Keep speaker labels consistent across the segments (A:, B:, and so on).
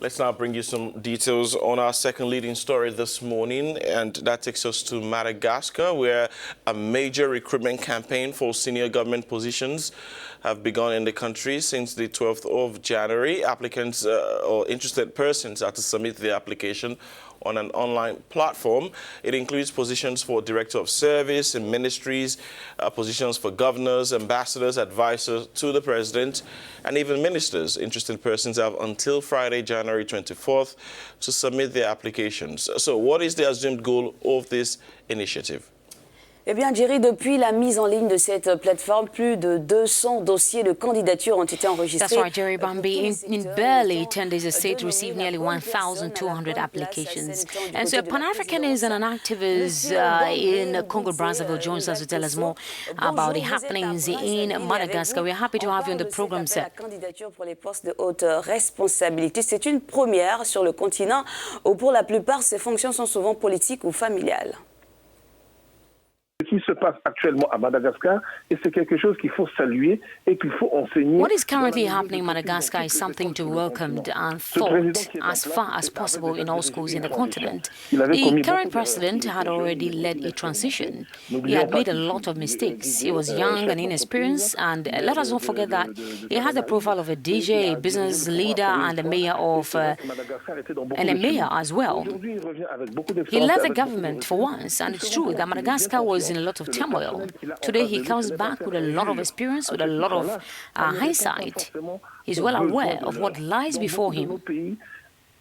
A: Let's now bring you some details on our second leading story this morning, and that takes us to Madagascar, where a major recruitment campaign for senior government positions have begun in the country since the 12th of January. Applicants or interested persons are to submit their application on an online platform. It includes positions for Director of Service and ministries, positions for governors, ambassadors, advisors to the President, and even ministers. Interested persons have until Friday, January 24th to submit their applications. So what is the assumed goal of this initiative?
B: Eh bien, Jerry, depuis la mise en ligne de cette plateforme, plus de 200 dossiers de candidature ont été enregistrés.
C: That's right, Jerry Bambi. In barely 10 days, the state received nearly 1,200 applications. And so Pan-Africanist and an activist in Congo-Brazzaville joins us to tell us more about the happenings in Madagascar. We're happy to have you on the program, sir.
B: La candidature pour les postes de haute responsabilité, c'est une première sur le continent où pour la plupart, ces fonctions sont souvent politiques ou familiales.
D: Ce qui se passe actuellement à Madagascar, et c'est quelque chose qu'il faut saluer et qu'il faut enseigner.
C: What is currently happening in Madagascar is something to welcome and taught as far as possible in all schools in the continent. The current president had already led a transition. He had made a lot of mistakes. He was young and inexperienced, and let us not forget that he had the profile of a DJ, a business leader, and a mayor as well. He left the government for once, and it's true that Madagascar was in a lot of turmoil. Today he comes back with a lot of experience, with a lot of hindsight. He's well aware of what lies before him.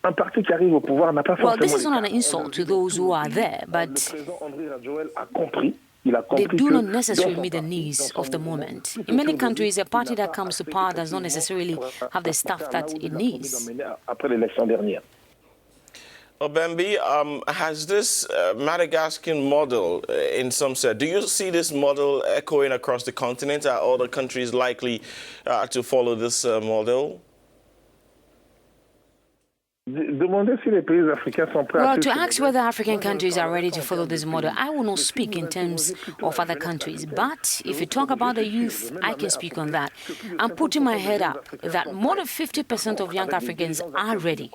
C: Well, this is not an insult to those who are there, but they do not necessarily meet the needs of the moment. In many countries, a party that comes to power does not necessarily have the staff that it needs.
A: Bambi, has this Madagascan model, in some sense, do you see this model echoing across the continent? Are other countries likely to follow this model?
D: Well,
C: to ask whether African countries are ready to follow this model, I will not speak in terms of other countries. But if you talk about the youth, I can speak on that. I'm putting my head up that more than 50% of young Africans are ready.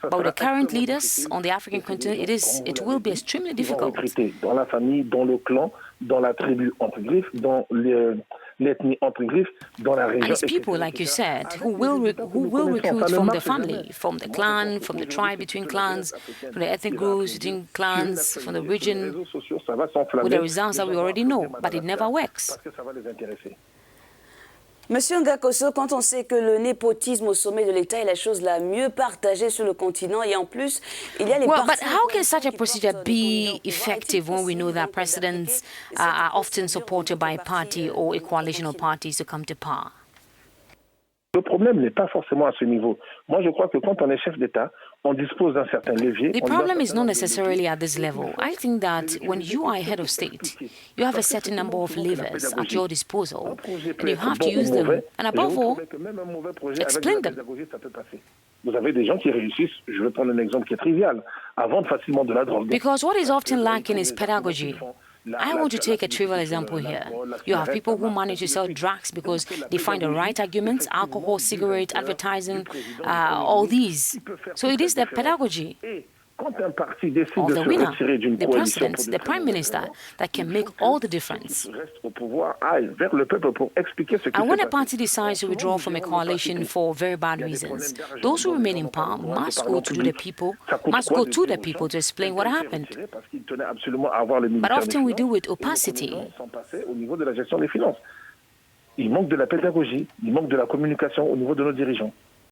C: But with the current leaders on the African continent, it will be extremely difficult.
D: Dans la famille, dans le clan, dans la tribu entre griffes, dans l'ethnie entre griffes, dans la région.
C: And it's people, like you said, who will recruit from the family, from the clan, from the tribe between clans, from the ethnic groups between clans, from the region, with the results that we already know, but it never works.
B: Monsieur Ngakoso, quand on sait que le népotisme au sommet de l'État est la chose la mieux partagée sur le continent, et en plus, il y a les
C: Well, but how can such a procedure be effective when we know that presidents are often supported by a party or a coalition of parties to come to power?
D: Le problème n'est pas forcément à ce niveau. Moi, je crois que quand on est chef d'État, on dispose d'un certain levier.
C: The problem is not necessarily at this level. I think that when you are head of state, you have a certain number of levers at your disposal, and you have to use them. And above all, explain them.
D: Vous avez des gens qui réussissent, je vais prendre un exemple qui est trivial, à vendre facilement de la drogue.
C: Because what is often lacking is pedagogy. I want to take a trivial example here. You have people who manage to sell drugs because they find the right arguments, alcohol, cigarette, advertising, all these. So it is the pedagogy of the winner, the president, the prime minister, that can make all the difference. And when a party decides to withdraw from a coalition for very bad reasons, those who remain in power must go to the people to explain what happened. But often we do with opacity.
D: Il manque de la pédagogie, il manque de la communication au niveau de nos dirigeants.